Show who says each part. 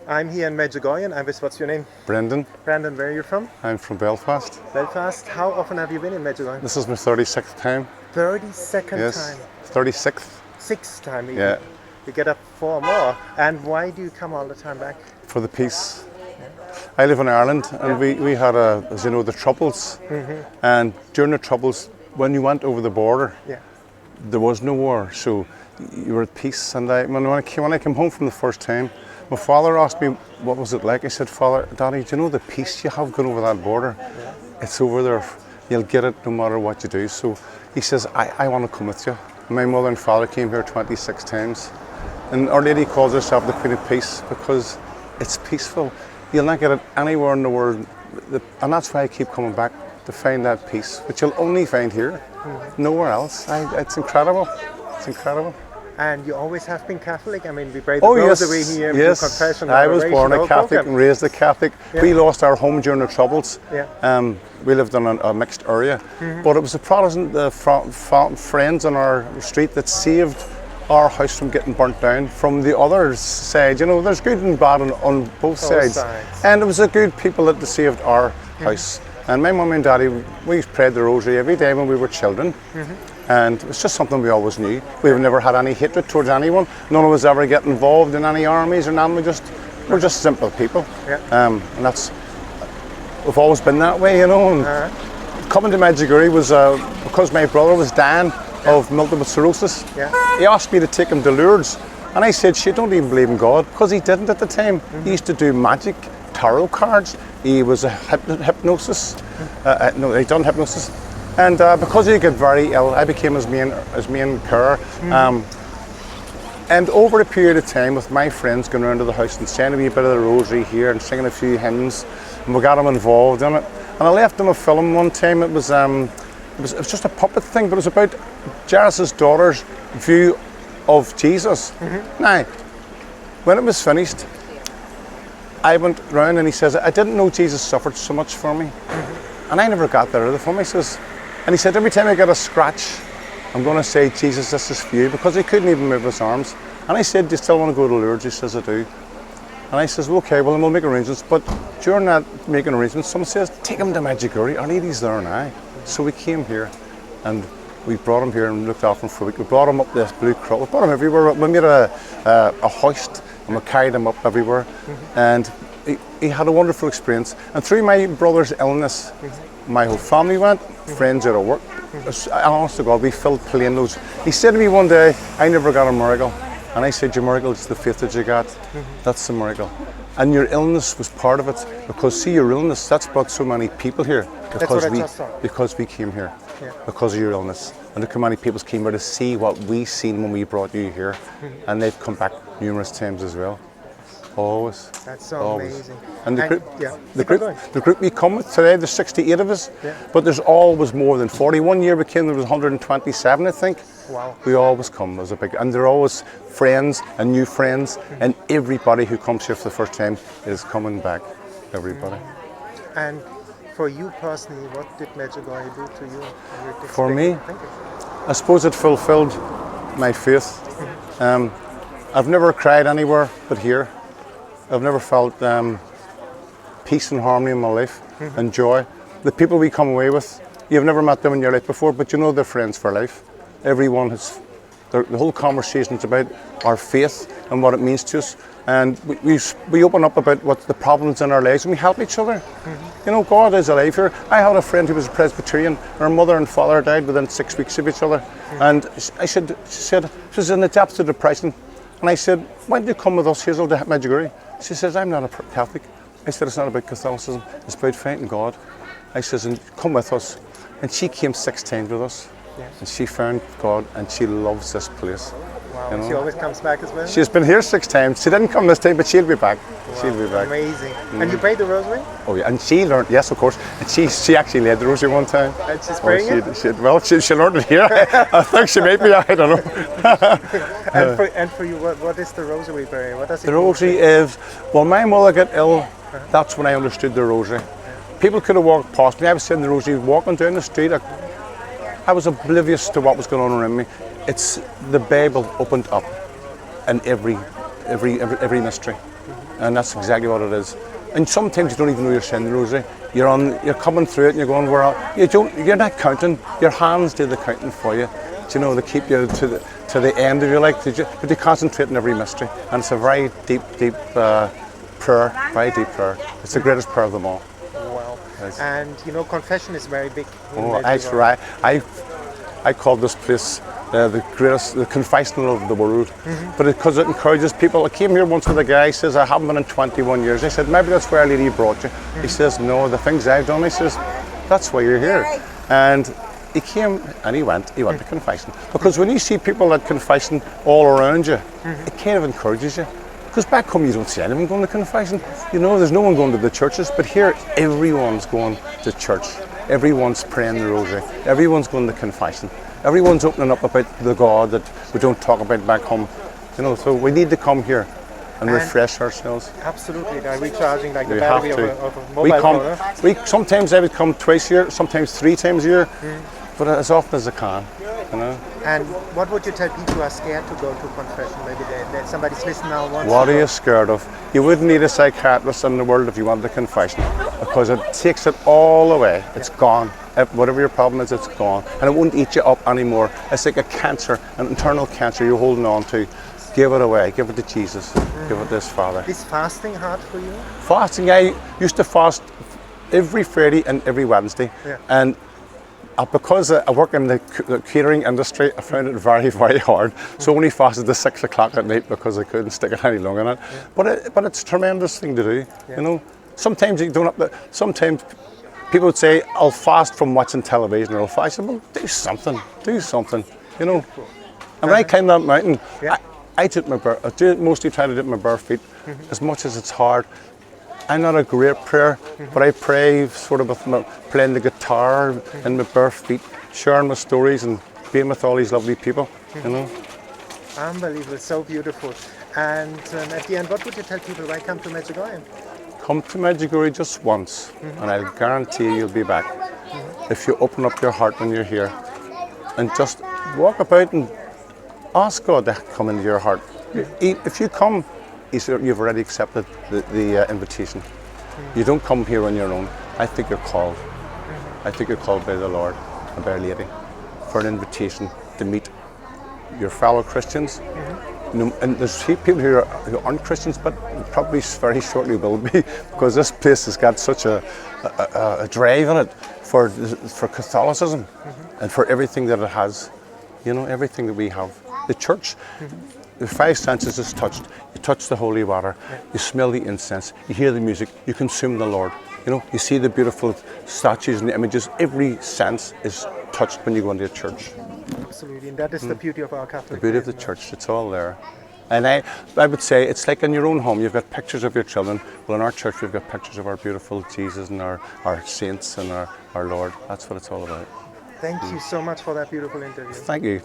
Speaker 1: I'm here in Medjugorje, and what's your name?
Speaker 2: Brendan.
Speaker 1: Brandon, where are you from?
Speaker 2: I'm from Belfast.
Speaker 1: Belfast. How often have you been in Medjugorje?
Speaker 2: This is my 36th time.
Speaker 1: 32nd
Speaker 2: Yes,
Speaker 1: time.
Speaker 2: 36th.
Speaker 1: Sixth time even.
Speaker 2: Yeah,
Speaker 1: You get up 4 more. And why do you come all the time back?
Speaker 2: for the peace. I live in Ireland, and we had, as you know, the Troubles. And during the Troubles, when you went over the border,
Speaker 1: Yeah.
Speaker 2: there was no war, so you were at peace. And when I came home from the first time, my father asked me what was it like. I said, Father, Daddy, do you know the peace you have going over that border?
Speaker 1: Yeah.
Speaker 2: It's over there. You'll get it no matter what you do. So he says, I want to come with you. My mother and father came here 26 times. And Our Lady calls herself the Queen of Peace because it's peaceful. You'll not get it anywhere in the world. And that's why I keep coming back, to find that peace, which you'll only find here, nowhere else. It's incredible. It's incredible.
Speaker 1: And you always have been Catholic? I mean, we pray the
Speaker 2: Yes,
Speaker 1: rosary here, we do
Speaker 2: yes.
Speaker 1: confession,
Speaker 2: I was
Speaker 1: adoration,
Speaker 2: born
Speaker 1: the
Speaker 2: a
Speaker 1: whole
Speaker 2: Catholic
Speaker 1: program.
Speaker 2: and raised a Catholic.
Speaker 1: Yeah.
Speaker 2: We lost our home during the Troubles.
Speaker 1: Yeah.
Speaker 2: We lived in a mixed area, but it was the Protestant friends on our street that saved our house from getting burnt down from the other side. You know, there's good and bad on both sides. And it was the good people that saved our house. And my mum and daddy, we prayed the rosary every day when we were children. And it's just something we always knew. We've never had any hatred towards anyone. None of us ever get involved in any armies or none. We're just simple people.
Speaker 1: Yeah.
Speaker 2: And we've always been that way, you know. And coming to Medjugorje was because my brother was dying of multiple sclerosis.
Speaker 1: Yeah.
Speaker 2: He asked me to take him to Lourdes. And I said, "Shit, don't even believe in God," because he didn't at the time. He used to do magic, tarot cards. He was a hypnosis. He done hypnosis. And because he got very ill, I became his main carer. And over a period of time, with my friends going around to the house and saying a wee bit of the rosary here and singing a few hymns, and we got him involved in it. And I left him a film one time. It was just a puppet thing, but it was about Jairus' daughter's view of Jesus. Now, when it was finished, I went round and he says, "I didn't know Jesus suffered so much for me." And I never got that out of him. And he said, "Every time I get a scratch, I'm going to say, 'Jesus, this is for you,' because he couldn't even move his arms." And I said, "Do you still want to go to Lourdes?" He says, "I do." And I says, "Well, okay, well, then we'll make arrangements." But during that making arrangements, someone says, "Take him to Medjugorje. Our Lady's there now." So we came here and we brought him here and looked after him for a week. We brought him up this Blue Cross. We brought him everywhere. We made a hoist and we carried him up everywhere. And he had a wonderful experience. And through my brother's illness, my whole family went, friends out of work. Honest to God, we filled plane loads. He said to me one day, "I never got a miracle." And I said, "Your miracle is the faith that you got. That's the miracle." And your illness was part of it, because see, your illness, that's brought so many people here. Because we came here, because of your illness. And look how many people came here to see what we seen when we brought you here. And they've come back numerous times as well. Always.
Speaker 1: That's so
Speaker 2: always.
Speaker 1: amazing.
Speaker 2: And
Speaker 1: the
Speaker 2: group we come with today, there's 68 of us, but there's always more than 40. One year we came, there was 127, I think.
Speaker 1: Wow.
Speaker 2: We always come as a big, and they're always friends and new friends, and everybody who comes here for the first time is coming back. Everybody.
Speaker 1: And for you personally, what did Medjugorje do to you?
Speaker 2: For me, I suppose it fulfilled my faith. I've never cried anywhere but here. I've never felt peace and harmony in my life and joy. The people we come away with, you've never met them in your life before, but you know they're friends for life. Everyone has, the whole conversation is about our faith and what it means to us. And we open up about what the problems in our lives, and we help each other. You know, God is alive here. I had a friend who was a Presbyterian. Her mother and father died within 6 weeks of each other. And she said, she was in the depths of depression. And I said, "Why don't you come with us, Hazel, to Medjugorje?" She says, "I'm not a Catholic." I said, "It's not about Catholicism, it's about finding God." I says, "And come with us." And she came 6 times with us. And she found God, and she loves this place.
Speaker 1: Wow.
Speaker 2: You know?
Speaker 1: She always comes back as well?
Speaker 2: She's been here 6 times. She didn't come this time, but she'll be back.
Speaker 1: Wow.
Speaker 2: She'll be back.
Speaker 1: Amazing. And you pray the rosary?
Speaker 2: Oh yeah, and she learned, yes, of course. And she actually led the rosary one time.
Speaker 1: And she's praying it?
Speaker 2: She learned it here. I think she may be, I don't know.
Speaker 1: And for you, what is the rosary prayer? What does it
Speaker 2: The rosary is, well, my mother got ill, that's when I understood the rosary. People could have walked past me. I was saying the rosary, walking down the street. I was oblivious to what was going on around me. It's the Bible opened up in every mystery. And that's exactly what it is. And sometimes you don't even know you're saying the rosary. You're coming through it and you're going, you're not counting. Your hands do the counting for you. You know, they keep you to the end of your life. But you concentrate on every mystery. And it's a very deep prayer, very deep prayer. It's the greatest prayer of them all.
Speaker 1: Wow.
Speaker 2: Yes.
Speaker 1: And you know, confession is very big.
Speaker 2: That's right. I call this place the confessional of the world, but because it encourages people. I came here once with a guy. He says, I haven't been in 21 years. I said, maybe that's where Our Lady brought you. He says, no, the things I've done. He says, that's why you're here. And he came and he went to confession. Because when you see people at confession all around you, it kind of encourages you. Because back home you don't see anyone going to confession. You know, there's no one going to the churches, but here everyone's going to church. Everyone's praying the rosary. Everyone's going to confession. Everyone's opening up about the God that we don't talk about back home. You know, so we need to come here and refresh ourselves.
Speaker 1: Absolutely, they're recharging like the battery of a mobile phone.
Speaker 2: Sometimes I would come twice a year, sometimes 3 times a year, but as often as I can. You know.
Speaker 1: And what would you tell people who are scared to go to confession? Maybe somebody's listening now and wants
Speaker 2: What
Speaker 1: to
Speaker 2: are
Speaker 1: go.
Speaker 2: you scared of? You wouldn't need a psychiatrist in the world if you wanted a confession, because it takes it all away. It's gone. Whatever your problem is, it's gone. And it won't eat you up anymore. It's like a cancer, an internal cancer you're holding on to. Give it away. Give it to Jesus. Give it to His Father.
Speaker 1: Is fasting hard for you?
Speaker 2: Fasting, I used to fast every Friday and every Wednesday.
Speaker 1: Yeah.
Speaker 2: And because I work in the catering industry, I found it very, very hard. So I only fasted to 6 o'clock at night because I couldn't stick it any longer in it. Yeah. But it's a tremendous thing to do. Yeah. You know, sometimes you don't have to. Sometimes people would say, "I'll fast from watching television," or "I'll fast." I said, well, do something. Do something. You know. And when I climbed that mountain, I did my bare. I do mostly try to do my bare feet, as much as it's hard. I'm not a great prayer, but I pray sort of with playing the guitar in my bare feet, sharing my stories and being with all these lovely people, you know.
Speaker 1: Unbelievable, so beautiful. And at the end, what would you tell people? Why come to Medjugorje?
Speaker 2: Come to Medjugorje just once, and I'll guarantee you'll be back. If you open up your heart when you're here, and just walk about and ask God to come into your heart. If you come, you've already accepted the invitation. You don't come here on your own. I think you're called. I think you're called by the Lord and by Our Lady for an invitation to meet your fellow Christians. And there's people here who aren't Christians, but probably very shortly will be, because this place has got such a drive in it for Catholicism and for everything that it has. You know, everything that we have. The church. The 5 senses is touched. You touch the holy water, you smell the incense, you hear the music, you consume the Lord. You know, you see the beautiful statues and the images. Every sense is touched when you go into a church.
Speaker 1: Absolutely, and that is the beauty of our Catholic.
Speaker 2: The beauty of the church, it's all there. And I would say it's like in your own home, you've got pictures of your children. Well, in our church, we've got pictures of our beautiful Jesus and our saints and our Lord. That's what it's all about.
Speaker 1: Thank you so much for that beautiful interview.
Speaker 2: Thank you.